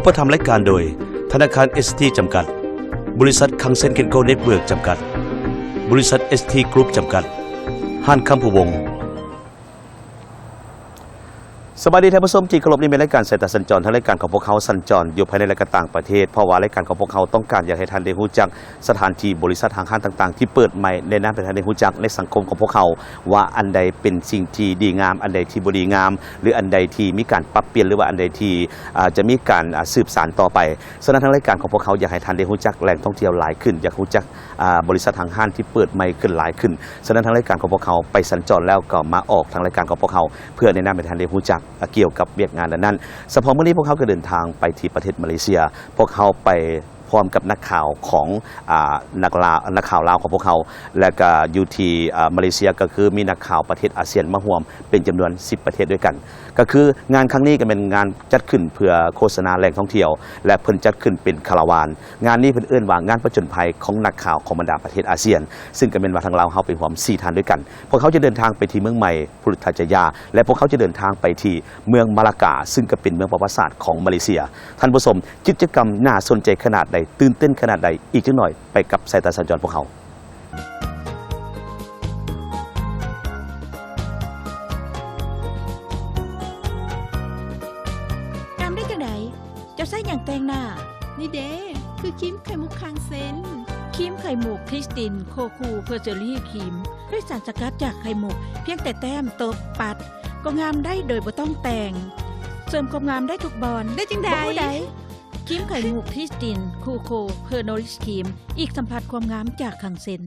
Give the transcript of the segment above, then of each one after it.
อุปถัมภ์รายการโดยธนาคาร ST จำกัดบริษัทคังเซ็นเคนโกเน็ตเวิร์กจำกัดบริษัท ST กรุ๊ปจำกัดห้านคำผู้วงสวัสดีท่านผู้ชมที่เคารพนี่เป็นรายการสายตาสัญจรทั้งรายการของพวกเขาสัญจรอยู่ภายในรายการต่างประเทศเพราะว่ารายการของพวกเขาต้องการอยากให้ท่านได้รู้จักสถานที่บริษัทห้างต่างๆที่เปิดใหม่ในนั้นให้ท่านได้รู้จักในสังคมของพวกเขาว่าอันใดเป็นสิ่งที่ดีงามอันใดที่บ่ดีงามหรืออันใดที่มีการปรับเปลี่ยนหรือว่าอันใดที่จะมีการสืบสานต่อไปฉะนั้นทางรายการของพวกเขาอยากให้ท่านได้รู้จักแหล่งท่องเที่ยวหลายขึ้นอยากรู้จักบริษัทห้างที่เปิดใหม่ขึ้นหลายขึ้นฉะนั้นทางรายการของพวกเขาไปสัญจรแล้วก็มาออกทางรายการของพวกเขาเพื่อแนะนำให้ท่านได้รู้จักเกี่ยวกับงานนั้นเฉพาะเมื่อนี้พวกเขาก็เดินทางไปที่ประเทศมาเลเซียพวกเขาไปพร้อมกับนักข่าวของนักข่าวลาวของพวกเขาและก็อยู่ที่มาเลเซียก็คือมีนักข่าวประเทศอาเซียนมาร่วมเป็นจำนวน10ประเทศด้วยกันก็คืองานครั้งนี้ก็เป็นงานจัดขึ้นเพื่อโฆษณาแหล่งท่องเที่ยวและเพิ่นจัดขึ้นเป็นคาราวานงานนี้เพิ่นเอิ้นว่างานประจนภัยของนักข่าวของบรรดาประเทศอาเซียนซึ่งก็เป็นว่าทางลาวเฮาไปร่วม4ท่านด้วยกันพวกเขาจะเดินทางไปที่เมืองใหม่พุทธจยาและพวกเขาจะเดินทางไปที่เมืองมาลากาซึ่งก็เป็นเมืองประวัติศาสตร์ของมาเลเซียท่านผู้ชมกิจกรรมน่าสนใจขนาดใดตื่นเต้นขนาดใดอีกจักหน่อยไปกับสายตาสัญจรพวกเขาจะใส่อย่างแต่งหน้านี่เด้คือครีมไข่มุกคางเซนครีมไข่มุกคริสตินโคคูเพอร์เจอรี่ครีมด้วยสารสกัดจากไข่มุกเพียงแต่แต้มตบปัดก็งามได้โดยบ่ต้องแต่งเสริมความงามได้ทุกบอนได้จังใดครีมไข่มุกคริสตินโคโคเพอร์โนริชครีมอีกสัมผัสความงามจากคังเซน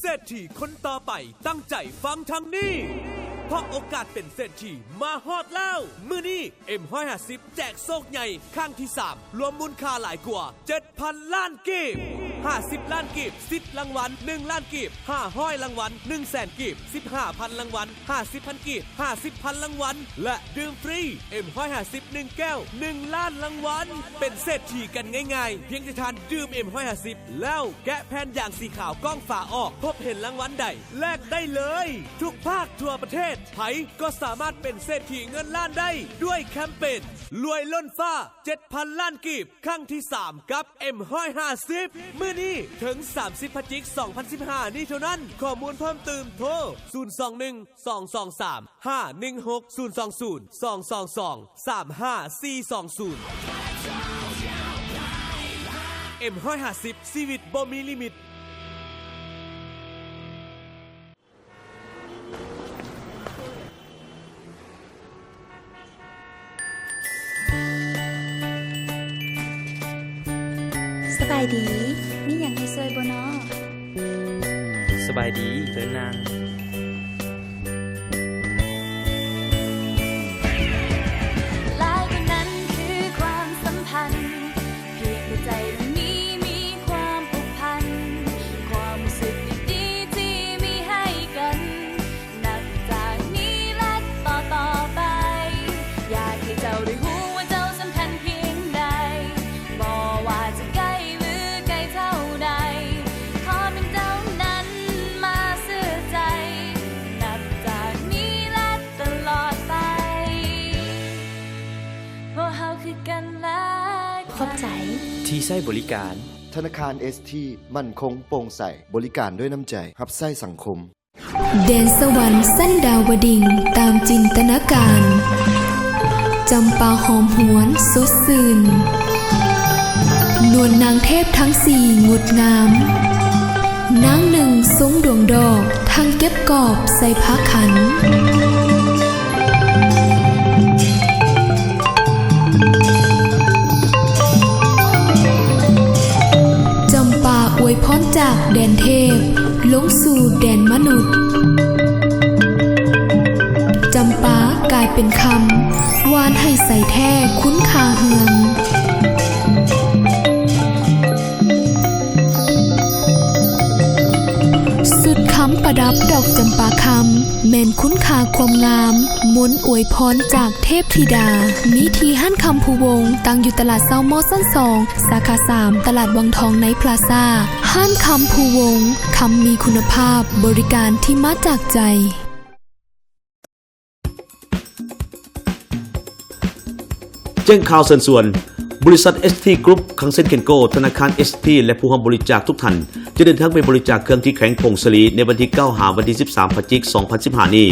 เศรษฐีคนต่อไปตั้งใจฟังทางนี้เพราะโอกาสเป็นเศรษฐีมาฮอดแล้วมื้อนี้ M150 แจกโชคใหญ่ครั้งที่3รวมมูลค่าหลายกว่า 7,000 ล้านกีบ50ล้านกีบ10รางวัล1ล้านกีบ500รางวัล100,000กีบ15,000รางวัล50,000กีบ50,000รางวัลและดื่มฟรี M150 1แก้ว1ล้านรางวัลเป็นเศรษฐีกันง่ายๆเพียงแต่ทานดื่ม M150 แล้วแกะแผ่นอย่างสีขาวกล้องฝาออกพบเห็นรางวัลใดแลกได้เลยทุกภาคทั่วประเทศไผก็สามารถเป็นเศรษฐีเงินล้านได้ด้วยแคมเปญรวยล้นฟ้า 7,000 ล้านกีบครั้งที่3กับ M150 มื้อนี้ถึง30พฤศจิกายน 2015 นี้เท่านั้นข้อมูลเพิ่มเติมโทร021 223 516 020 222 35420 M150 ชีวิตบ่มีลิมิตสบายดีมีอย่างให้ช่วยบ่น้อสบายดีเถิดนางหลายกว่านั้นคือความสัมพันธ์เพียงใจตรงนี้มีความผูกพันความรู้สึกดีๆที่มีให้กันนับจากนี้และต่อไปอยากให้เจ้าได้รู้ว่าเจ้าสำคัญเพียงใดบ่ว่าจะใกล้หรือไกลเท่าใดขอเป็นเจ้านั้นมาซื่อใจนับจากนี้และตลอดไปเพราะเฮาคือกันและขอบใจที่ใช้บริการธนาคาร ST มั่นคงโปร่งใสบริการด้วยน้ำใจรับใช้สังคมแดนสวรรค์สั้นดาวดิ่งตามจินตนาการจำปาหอมหวนสดชื่นนวลนางเทพทั้งสี่งดงามนางหนึ่งทรงดวงดอกทางเก็บกอบใส่ผ้าขันจำปาอวยพรจากแดนเทพลงสู่แดนมนุษย์จำปากลายเป็นคำวานให้ใส่แท้คุ้นคาเฮืองสุดคำประดับดอกจำปาคำแม่นคุ้นคาความงามมนต์อวยพรจากเทพธิดามีทีห้านคำภูวงตั้งอยู่ตลาดเซาโมสั้น2สาขา3ตลาดวังทองไนท์พลาซ่าห้านคำภูวงคำมีคุณภาพบริการที่มาจากใจ ส จ้งข่าวเชิญส่วนบริษัท ST Group คังเซ็นเคนโกธนาคาร ST และผู้ร่วมบริจาคทุกท่านจะเดินทางไปบริจาคเครื่องที่แข็งผงสลีในวันที่9หาวันที่13พฤศจิกายน2015นี้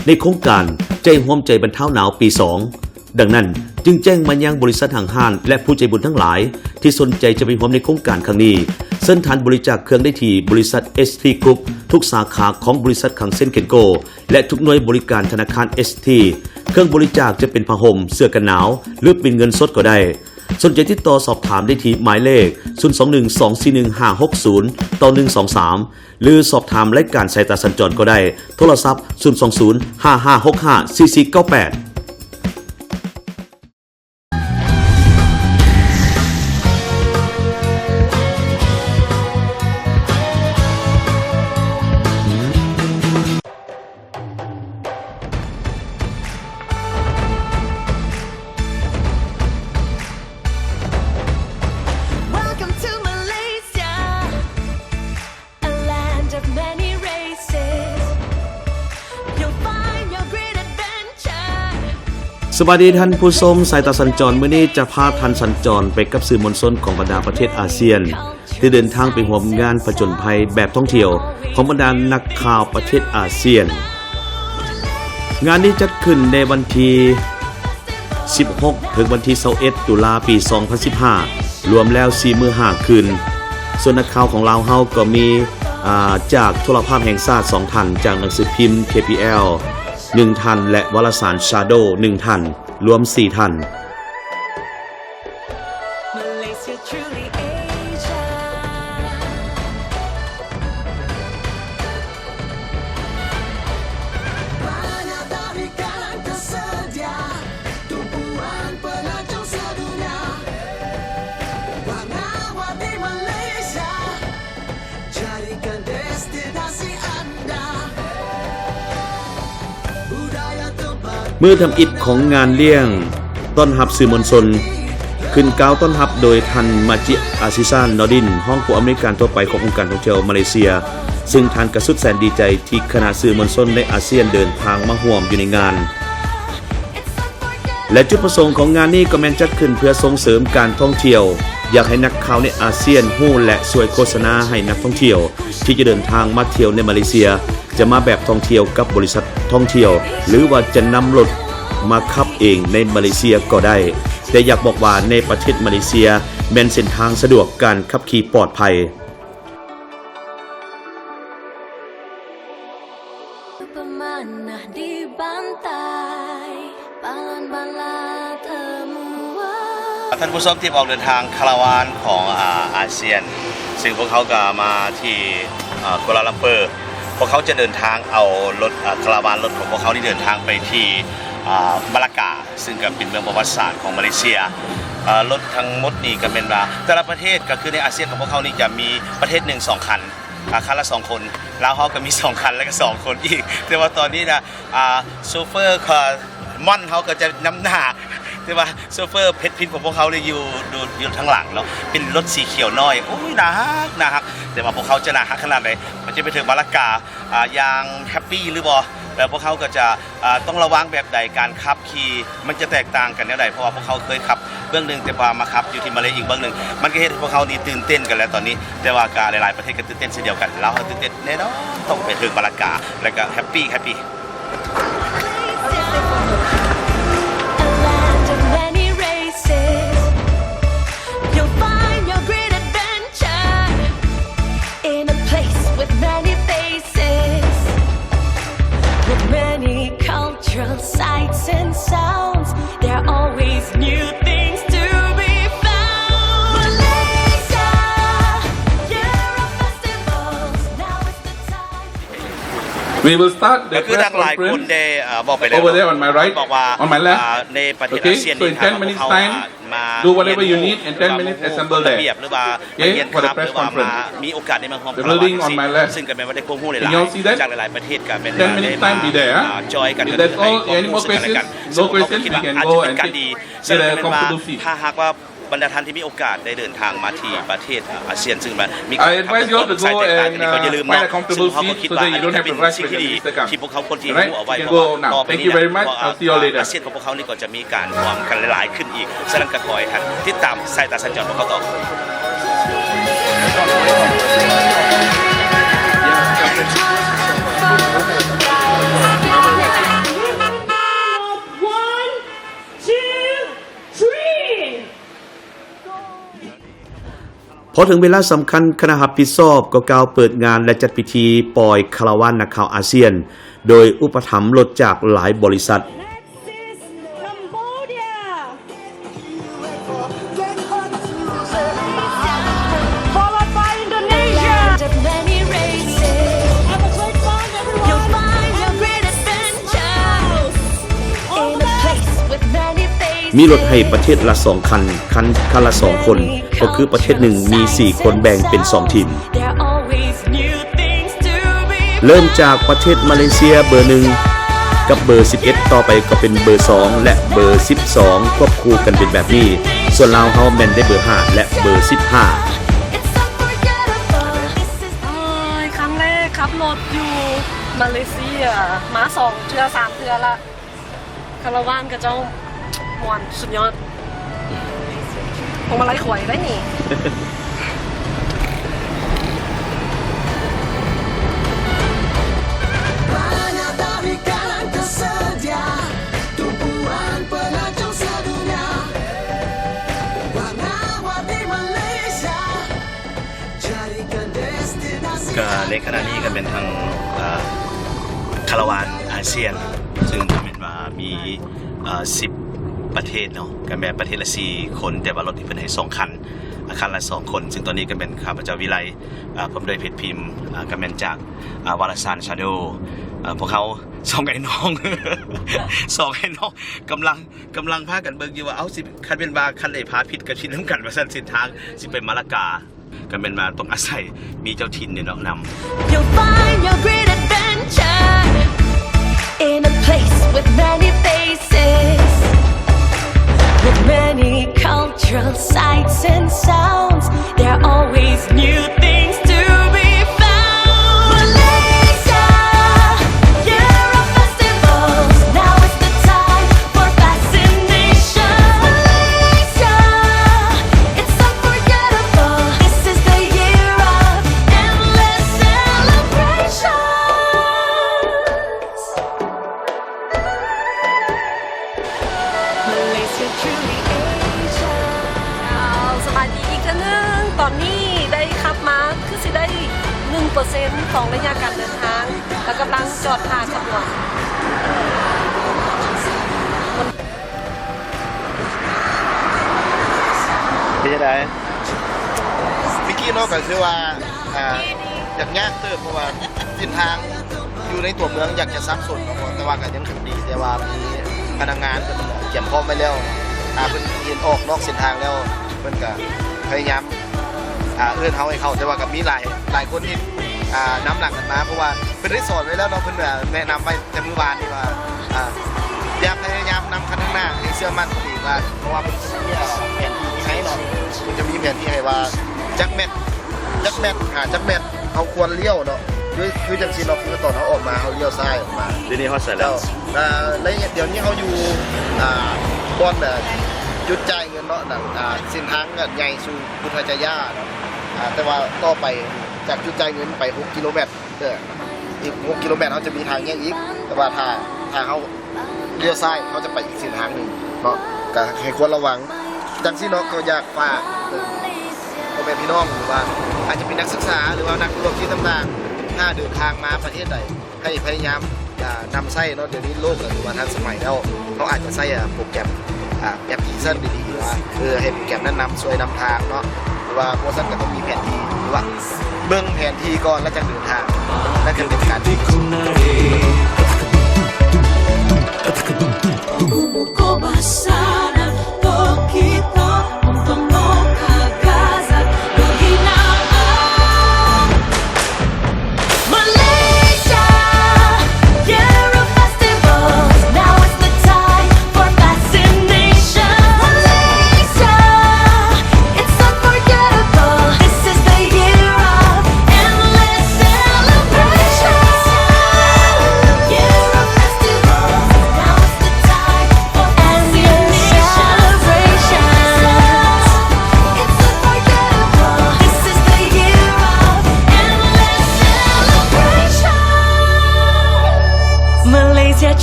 ในโครงการใจร่วมใจบรรเทาหนาวปี 2ดังนั้นจึงแจ้งมายังบริษัทห้างๆและผู้ใจบุญทั้งหลายที่สนใจจะไปร่วมในโครงการครั้งนี้เส้นทางบริจาคเครื่องได้ที่บริษัท ST Group ทุกสาขาของบริษัทคังเซ็นเคนโกและทุกหน่วยบริการธนาคาร ST เครื่องบริจาคจะเป็นผ้าห่มเสื้อกันหนาวหรือเป็นเงินสดก็ได้สนใจติดต่อสอบถามได้ที่หมายเลข 021-241-560 ต่อ 123 หรือสอบถามรายการสายตาสัญจรก็ได้โทรศัพท์ 020-5565-4498สวัสดีท่านผู้ชมสายตาสัญจรมื้อนี้จะพาท่านสัญจรไปกับสื่อมวลชนของบรรดาประเทศอาเซียนที่เดินทางไปร่วมงานผจญภัยแบบท่องเที่ยวของบรรดานักข่าวประเทศอาเซียนงานนี้จัดขึ้นในวันที่16ถึงวันที่21ตุลาปี2015รวมแล้ว4มื้อ5คืนส่วนนักข่าวของเราเฮาก็มีจากโทรภาพแห่งชาติ2ท่านจากหนังสือพิมพ์ KPL 1 ท่านและวารสาร Shadow 1 ท่านรวม4 ท่านเมื่อทำอิฐของงานเลี้ยงต้อนรับสื่อมวลชนขึ้นกล่าวต้อนรับโดยท่านมาจิอาซิซานนอดินห้องผู้อำนวยการทั่วไปขององค์การท่องเที่ยวมาเลเซียซึ่งท่านกระสุดแสนดีใจที่คณะสื่อมวลชนในอาเซียนเดินทางมาร่วมอยู่ในงานและจุดประสงค์ของงานนี้ก็แม่นจัดขึ้นเพื่อส่งเสริมการท่องเที่ยวอยากให้นักข่าวในอาเซียนฮู้และช่วยโฆษณาให้นักท่องเที่ยวที่จะเดินทางมาเที่ยวในมาเลเซียจะมาแบบท่องเที่ยวกับบริษัทท่องเที่ยวหรือว่าจะนำรถมาขับเองในมาเลเซียก็ได้แต่อยากบอกว่าในประเทศมาเลเซียแม้นเส้นทางสะดวกการขับขี่ปลอดภัยท่านผู้ชมที่ออกเดินทางคาราวานของอาเซียนซึ่งพวกเขาก็มาที่กัวลาลัมเปอร์พวกเขาจะเดินทางเอารถคาราวานรถของพวกเขาที่เดินทางไปที่มาลากาซึ่งก็เป็นเมืองประวัติศาสตร์ของมาเลเซียรถทั้งหมดนี่ก็เป็นว่าแต่ละประเทศก็คือในอาเซียนของพวกเขานี่จะมีประเทศ1 2 คันคันละ2 คนลาวเฮาก็มี2 คันแล้วก็2 คนอีกแต่ว่าตอนนี้นะโชเฟอร์ม่อนเฮาก็จะนำหน้าแต่ว่าโชเฟอร์เพชรพินของพวกเขาเลยอยู่ทางหลังเนาะเป็นรถสีเขียวน้อยโอ้ยน่าฮักแต่ว่าพวกเขาจะน่าฮักขนาดไหนมันจะไปถึงมาลากาอย่างแฮปปี้หรือบ่แล้วพวกเขาก็จะต้องระวังแบบใดการขับขี่มันจะแตกต่างกันแนวใดเพราะว่าพวกเขาเคยขับเบื้องนึงแต่พอมาขับอยู่ที่มาเลอีกเบื้องนึงมันก็เฮ็ดให้พวกเขานี่ตื่นเต้นกันแล้วตอนนี้แต่ว่าการหลายๆประเทศก็ตื่นเต้นเช่นเดียวกันเราตื่นเต้นแน่นอนต้องไปถึงมาลากาแล้วก็แฮปปี้Sights and sounds, there are always new things to be found. Malaysia, year of festivals, now is the time. We will start ก็ the คือ press ทางหลายคน conference ได้บอกไปแล้ว over there on my right, บอกว่า on my left. ในประเทศ Okay, อาเซียน so in 10 minutes time, do whatever you need and 10 minutes assemble ระ there. เบียบหรือว่า Okay, เรียน for ค the รับห press รือว่ามา conference. มีโอกาสได้มาร่วม The building on my left. ซึ่งก็เป็นว่าได้ควบคู่หลาย Can you all see that? ๆจากหลายๆประเทศก็เป็น 10 minutes time be there. จอยกัน If that's all, any more questions? No questions, we can go and การ take ดี get a comfortable seat. ถ้าหากว่า บรรดาท่านที่มีโอกาสได้เดินทางมาที่ประเทศอาเซียนซึ่งมันมี I advise you all to go and ก็อย่าลืม find a comfortable seat so that you don't have to rush when the minister comes. ที่พวกเขาคนที่ Alright, รู้เอาไว้ you can go now. Thank you very much. I'll see you all later. อาเซียนของพวกเขานี่ก็จะมีการรวมกันหลายๆขึ้นอีกฉะนั้นก็ขอให้ท่านติดตามสายตาสัญจรของเขาต่อพอถึงเวลาสำคัญคณะรับผิดชอบก็กล่าวเปิดงานและจัดพิธีปล่อยคาราวานนักข่าวอาเซียนโดยอุปถัมภ์รถจากหลายบริษัทมีรถให้ประเทศละ2คันคันละ2คนก็คือประเทศหนึ่งมี4คนแบ่งเป็น2ทีมเริ่มจากประเทศมาเลเซียเบอร์1กับเบอร์11ต่อไปก็เป็นเบอร์2และเบอร์12ควบคู่กันเป็นแบบนี้ส่วนลาวเฮาแม่นได้เบอร์5และเบอร์15ครั้งแรกขับรถอยู่มาเลเซียมา2เทื่อ3เทื่อละคาราวานกับเจ้ามวนสุดยอดผมมาไล่ขวยได้นี่ ก็ในขณะนี้ก็เป็นทางคาราวานอาเซียนซึ่งก็เป็นว่ามี10ประเทศเนาะก็แม่นประเทศละ4คนแต่ว่ารถที่เพิ่นให้2คันคันละ2คนซึ่งตอนนี้ก็เป็นข้าพเจ้าวิไลผมได้เพจพิมพ์ก็แม่นจากวารสารชาโดพวกเขา2ไอ้น้อง 2ไอ้น้องกำลังพากันเบิ่งอยู่ว่าเอาสิคันเป็นว่าคันได้พาผิดกับชินนำกันว่าซั่นเส้นทางสิไปมาลากาก็เป็นมาต้องอาศัยมีเจ้าถิ่นเนี่ยเนาะนำ You'll find your great adventure in a place with many faces with many cultural sights and sounds there are always new things to be found Malaysia year of festivals now is the time for fascination Malaysia it's unforgettable this is the year of endless celebrations Malaysia truly Asia สบายดีอีกแล้วนึงตอนนี้ได้ขับมาคือสิได้ 1% ของระยะการเดินทางแล้วกำลังจอดหาขบวน เป็นจังได๋ เมื่อกี้เนาะก็คือว่าอยากยากเติบเพราะว่าเส้นทางอยู่ในตัวเมืองอยากจะซับซ้อนเนาะแต่ว่าก็ยังขับดีแต่ว่ามีพนักงานเพิ่นเตรียมพร้อมไว้แล้วเพิ่นยืนออกนอกเส้นทางแล้วเพิ่นก็พยายามเอื้อนเฮาให้เข้าแต่ว่าก็มีหลายคนที่นำหลังกันมาเพราะว่าเพิ่นได้สอนไว้แล้วเนาะเพิ่นแนะนำไว้แต่มื้อวานนี่ว่าอย่าพยายามนำคันข้างหน้าให้เชื่อมั่นตัวเองว่าเพราะว่าเพิ่นจะมีแผนที่ให้เนาะมันจะมีแผนที่ให้ว่าจักแมตจักแมตเฮาควรเลี้ยวเนาะคือจังซี่เนาะคือตอนเฮาออกมาเฮาเลี้ยวซ้ายออกมา เดี๋ยวนี้ฮอดใส่แล้ว แล้วเดี๋ยวนี้เฮาอยู่บอนจุดจ่ายเงินเนาะเส้นทางใหญ่สู่พุทธจยาเนาะแต่ว่าต่อไปจากจุดจ่ายเงินไป6กิโลเมตรอีก6กิโลเมตรเฮาจะมีทางแยกอีกแต่ว่าถ้าเฮาเลี้ยวซ้ายเฮาจะไปอีกเส้นทางนึงเนาะก็ให้ควรระวังจังซี่เนาะก็อยากฝากพ่อแม่พี่น้องหรือว่าอาจจะเป็นนักศึกษาหรือว่านักธุรกิจต่างๆถ้าเดินทางมาประเทศใดให้พยายามนำใช้เนาะเดี๋ยวนี้โลกหรือว่าทันสมัยแล้วเขาอาจจะใช้โปรแกรมแอปพลิเคชันดีๆว่าให้โปรแกรมนั้นนำช่วยนำทางเนาะหรือว่าโปรซันก็ต้องมีแผนที่หรือว่าเบิ่งแผนที่ก่อนแล้วจะเดินทางนั่นจะเป็นการที่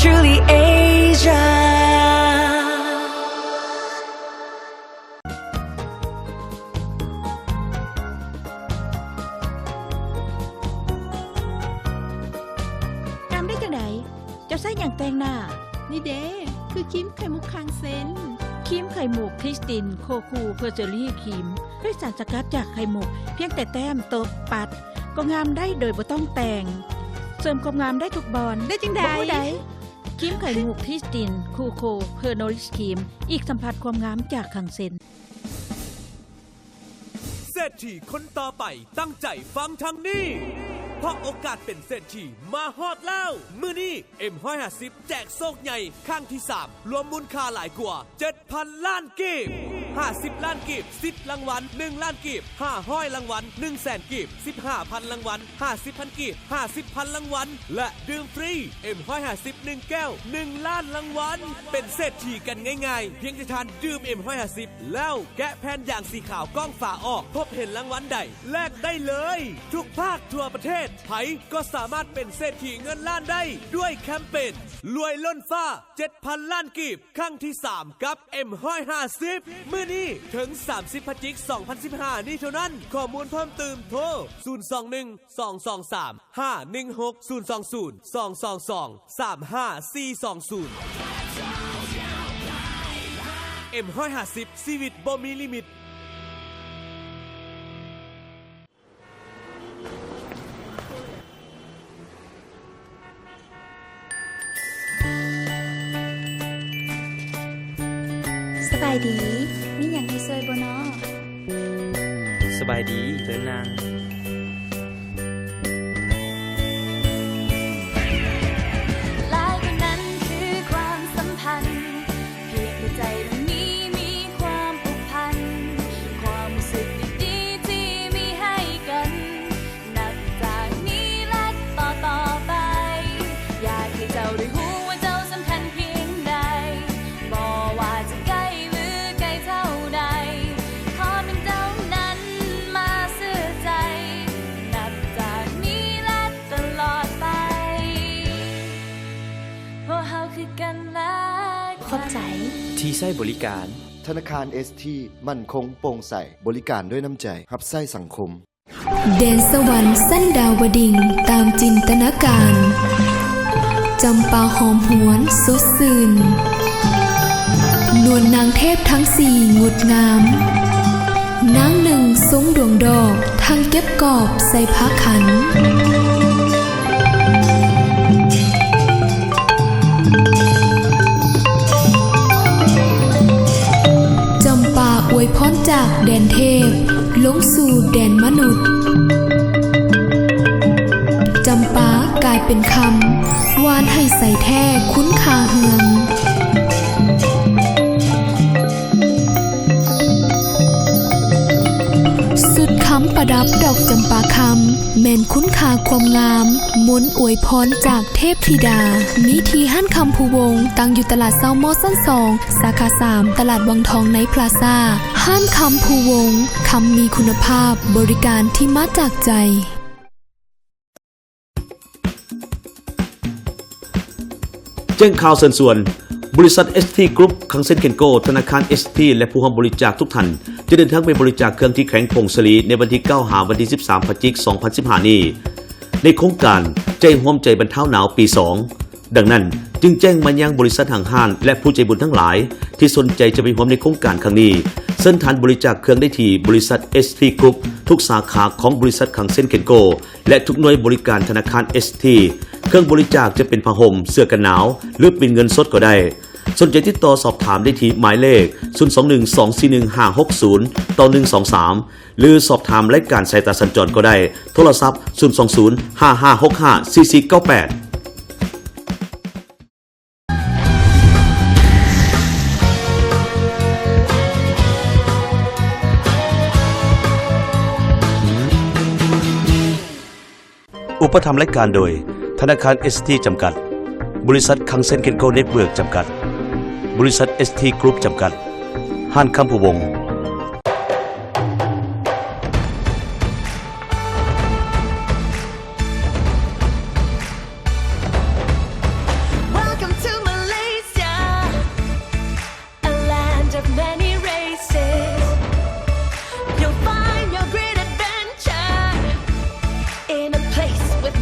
truly Asia. งามได้จังไดเจ้าใส่หยังแต่งหน้า นี่เด้คือครีมไข่มุกคางเซน ครีมไข่มุกคริสตินโคคูเพอร์เจอรี่ครีมด้วยสารสกัดจากไข่มุกเพียงแต่แต้มตบปัดก็งามได้โดยบ่ต้องแต่งเสริมความงามได้ทุกบอนได้จังไดครีมไข่มุกคริสตินโคโคเพอร์โนริสครีมอีกสัมผัสความงามจากขังเซน เศรษฐีคนต่อไปตั้งใจฟังทางนี้เพราะโอกาสเป็นเศรษฐีมาฮอดแล้วมื้อนี้M150แจกโชคใหญ่ครั้งที่3รวมมูลค่าหลายกว่า 7,000 ล้านกีบ50 ล้านกีบ10รางวัล1ล้านกีบ500รางวัล100,000กีบ15,000รางวัล50,000กีบ50,000รางวัลและดื่มฟรีM150 1แก้ว1ล้านรางวัลเป็นเศรษฐีกันง่ายๆเพียงแต่ทานดื่มM150แล้วแกะแผ่นอย่างสีขาวกล้องฝาออกพบเห็นรางวัลใดแลกได้เลยทุกภาคทั่วประเทศไผก็สามารถเป็นเศรษฐีเงินล้านได้ด้วยแคมเปญรวยล้นฟ้า 7,000 ล้านกีบครั้งที่3กับ M150 มื้อนี้ถึง30พฤศจิกายน 2015 นี้เท่านั้นข้อมูลเพิ่มเติมโทร 021-223-516 022-35420 M150 ชีวิตบ่มีลิมิตสบายดีมีหยังให้ช่วยบ่น้อ สบายดีเดินนาง หลายกว่านั้นคือความสัมพันธ์เพียงแต่ใจตรงนี้มีความผูกพันความรู้สึกดีๆที่มีให้กันนับจากนี้และต่อไปอยากให้เจ้าได้รู้ว่าเจ้าสำคัญเพียงใดบ่ว่าจะใกล้หรือไกลเท่าใดขอเป็นเจ้านั้นมาซื่อใจนับจากนี้และตลอดไปเพราะเฮาคือกันและกัน ขอบใจ ที่ใช้บริการ ธนาคาร ST มั่นคงโปร่งใสบริการด้วยน้ำใจรับใช้สังคม แดนสวรรค์สั้นดาวดิ่งตามจินตนาการจำปาหอมหวนสดสื่นนวลนางเทพทั้งสี่งดงามนางหนึ่งทรงดวงดอกทางเก็บกอบใส่ผ้าขันจำปาอวยพรจากแดนเทพลงสู่แดนมนุษย์จำปากลายเป็นคำวานให้ใส่แท้คุ้นคาเฮืองสุดคำประดับดอกจำปาคำแม่นคุ้นคาความงามมนต์อวยพรจากเทพธิดามีทีห้านคำภูวงตั้งอยู่ตลาดเซาโมสั้น2สาขา3ตลาดวังทองไนท์พลาซ่าห้านคำภูวงคำมีคุณภาพบริการที่มาจากใจแจ้งข่าวเชิญชวนบริษัท ST Group คังเซ็นเคนโกธนาคาร ST และผู้ร่วมบริจาคทุกท่านจะเดินทางไปบริจาคเครื่องที่แข็งผงสลีในวันที่9 หาวันที่13 พฤศจิกายน 2015 นี้ในโครงการใจห่วมใจบรรเทาหนาวปี 2 ดังนั้นจึงแจ้งมายังบริษัทห้างๆและผู้ใจบุญทั้งหลายที่สนใจจะไปร่วมในโครงการครั้งนี้เส้นทางบริจาคเครื่องได้ที่บริษัท ST Group ทุกสาขาของบริษัทคังเซ็นเคนโกและทุกหน่วยบริการธนาคาร ST เครื่องบริจาคจะเป็นผ้าห่มเสื้อกันหนาวหรือเป็นเงินสดก็ได้สนใจติดต่อสอบถามได้ที่หมายเลข 021-241-560-123 หรือสอบถามรายการสายตาสัญจรก็ได้โทรศัพท์ 020-5565-4498อุปถัมภ์รายการโดยธนาคาร ST จำกัดบริษัทคังเซ็นเคนโกเน็ตเวิร์กจำกัดบริษัท ST Group จำกัดห้านคำภูวงศ์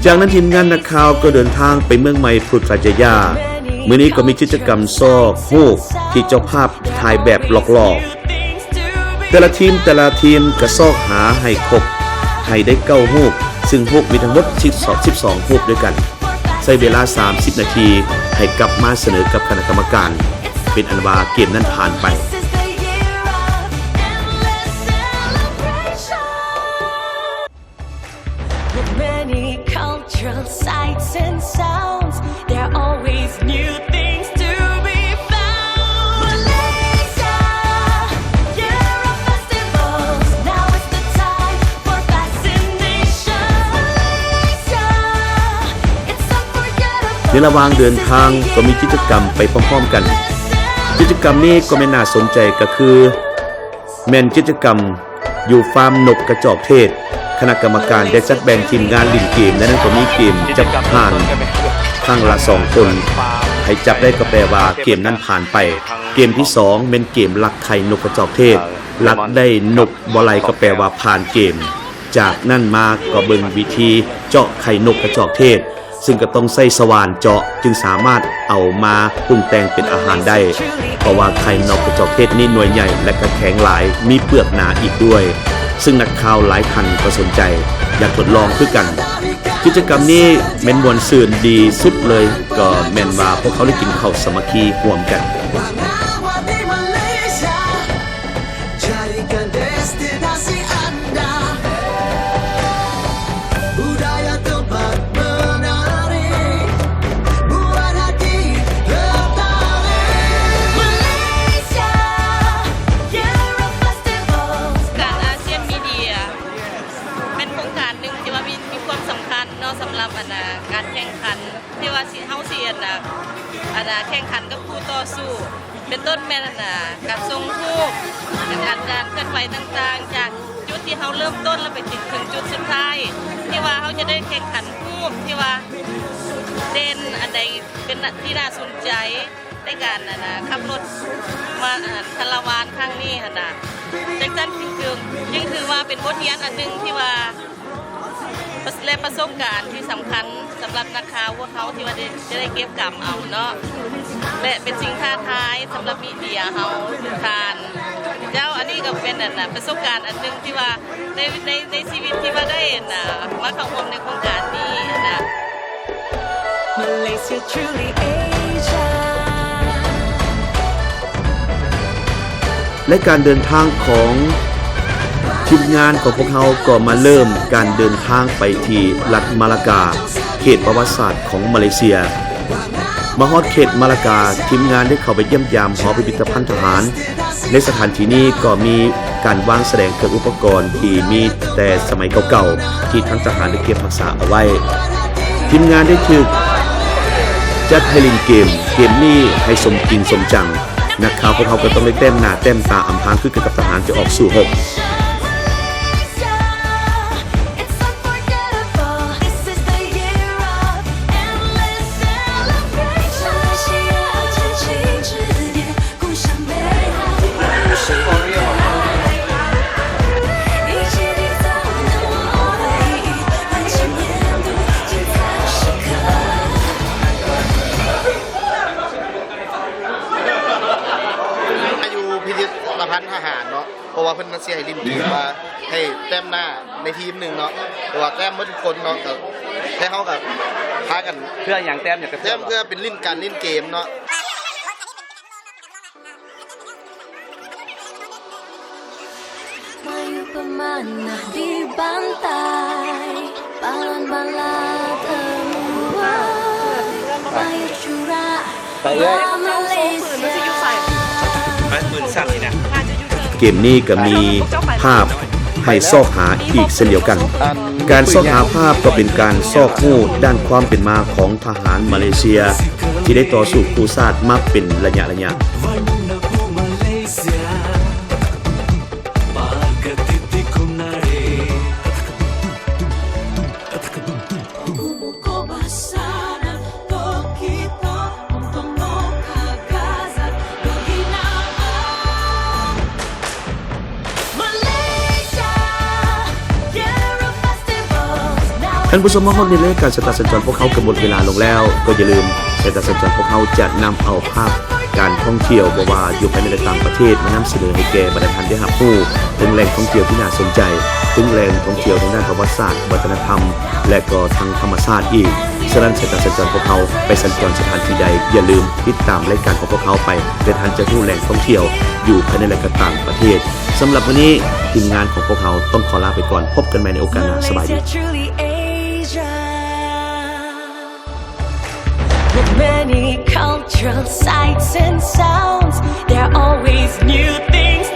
จากนั้นทีมงานนักข่าวก็เดินทางไปเมืองใหม่พุทธจยามื้อนี้ก็มีกิจกรรมซอกฮูกที่เจ้าภาพถ่ายแบบหลอกๆแต่ละทีมก็ซอกหาให้ครบให้ได้9ฮูกซึ่งฮูกมีทั้งหมด12ฮูกด้วยกันใช้เวลา30นาทีให้กลับมาเสนอกับคณะกรรมการเป็นอันว่าเกมนั้นผ่านไปMany cultural sights and sounds, there are always new things to be found. Malaysia, year of festivals, now is the time for fascination. Malaysia, it's unforgettable. ในระหว่างเดินทางก็มีกิจกรรมไปพร้อมๆกันกิจกรรมนี้ก็ไม่น่าสนใจก็คือแม่นกิจกรรมอยู่ฟาร์มนกกระจอกเทศคณะกรรมการได้จัดแบ่งทีมงานลิ่นเกมและนั้นก็มีเกมจับผ่านข้างละ2คนให้จับได้ก็แปลว่าเกมนั้นผ่านไปเกมที่2เป็นเกมลักไข่นกกระจอกเทศลักได้นกบ่ไหลก็แปลว่าผ่านเกมจากนั้นมาก็เบิ่งวิธีเจาะไข่นกกระจอกเทศซึ่งก็ต้องใช้สว่านเจาะจึงสามารถเอามาปรุงแต่งเป็นอาหารได้เพราะว่าไข่นกกระจอกเทศนี่หน่วยใหญ่และก็แข็งหลายมีเปลือกหนาอีกด้วยซึ่งนักข่าวหลายท่านก็สนใจอยากทดลองคือกันกิจกรรมนี้แม่นมวนซื่นดีสุดเลยก็แม่นว่าพวกเขาได้กินข้าวสามัคคีร่วมกันสำหรับการแข่งขันที่ว่าเฮาสิแข่งขันกับผู้ต่อสู้เป็นต้นแม่นการทรงทูปการเคลื่อนไหวต่างๆจากจุดที่เฮาเริ่มต้นแล้วไปถึงจุดสุดท้ายที่ว่าเฮาจะได้แข่งขันทูปที่ว่าเด่นอันใดเป็นที่น่าสนใจในการขับรถมาคาราวานครั้งนี้จังซั่นจึงถือว่าเป็นบทเรียนอันนึงที่ว่าและประสบการณ์ที่สำคัญสำหรับนักข่าวพวกเขาที่ว่าจะได้เก็บกรรมเอาเนาะและเป็นสิ่งท้าทายสำหรับมีเดียเฮาทุกท่านเจ้าอันนี้ก็เป็นประสบการณ์อันนึงที่ว่าในชีวิตที่ว่าได้มาเข้าร่วมในโครงการนี้นะ Malaysia truly Asia และการเดินทางของทีมงานของพวกเขาก็มาเริ่มการเดินทางไปที่รัฐมาลากาเขตประวัติศาสตร์ของมาเลเซียมาฮอดเขตมาลากาทีมงานได้เข้าไปเยี่ยมยามหอพิพิธภัณฑ์ทหารในสถานที่นี้ก็มีการวางแสดงเครื่องอุปกรณ์ที่มีแต่สมัยเก่าๆที่ทั้งทหารได้เก็บรักษาเอาไว้ทีมงานได้ถูกจัดให้เล่นเกมนี้ให้สมจริงสมจังนักข่าวพวกเขาก็ต้องได้เต้มหน้าเต้มตาอำพรางคือกับทหารจะออกสู่รบทหารเนาะเพราะว่าเพิ่นเสียให้ลิ้นเกมว่าให้แต้มหน้าในทีมนึงเนาะแต่ว่าแต้มบ่ทุกคนเนาะก็ให้เฮาก็พากันเพื่อหยังแต้มอย่างกับแต้มเพื่อเป็นลิ้นการเล่นเกมเนาะMayu pemana di pantai Balon bala temuan Mayu curah Malaysia เกมนี้ก็มีภาพให้ซอกหาอีกเช่นเดียวกันการซอกหาภาพก็เป็นการซอกหู้ด้านความเป็นมาของทหารมาเลเซียที่ได้ต่อสู้ครูซาดมาเป็นระยะ ท่านผู้ชมมาฮอดในรายการสตาร์สัญจรพวกเขากำหนดเวลาลงแล้วก็อย่าลืมสตาร์สัญจรพวกเขาจะนำเอาภาพการท่องเที่ยวบ่ว่าอยู่ภายในและต่างประเทศมานำเสนอให้แก่บรรดาท่านได้รับรู้ถึงแหล่งท่องเที่ยวที่น่าสนใจถึงแหล่งท่องเที่ยวทางด้านประวัติศาสตร์วัฒนธรรมและก็ทางธรรมชาติอีกฉะนั้นสตาร์สัญจรพวกเขาไปสัญจรสถานที่ใดอย่าลืมติดตามรายการของพวกเขาไปเพื่อท่านจะรู้แหล่งท่องเที่ยวอยู่ภายในและก็ต่างประเทศสำหรับวันนี้ทีมงานของพวกเขาต้องขอลาไปก่อนพบกันใหม่ในโอกาสหน้าสบายดีWith many cultural sights and sounds, there are always new things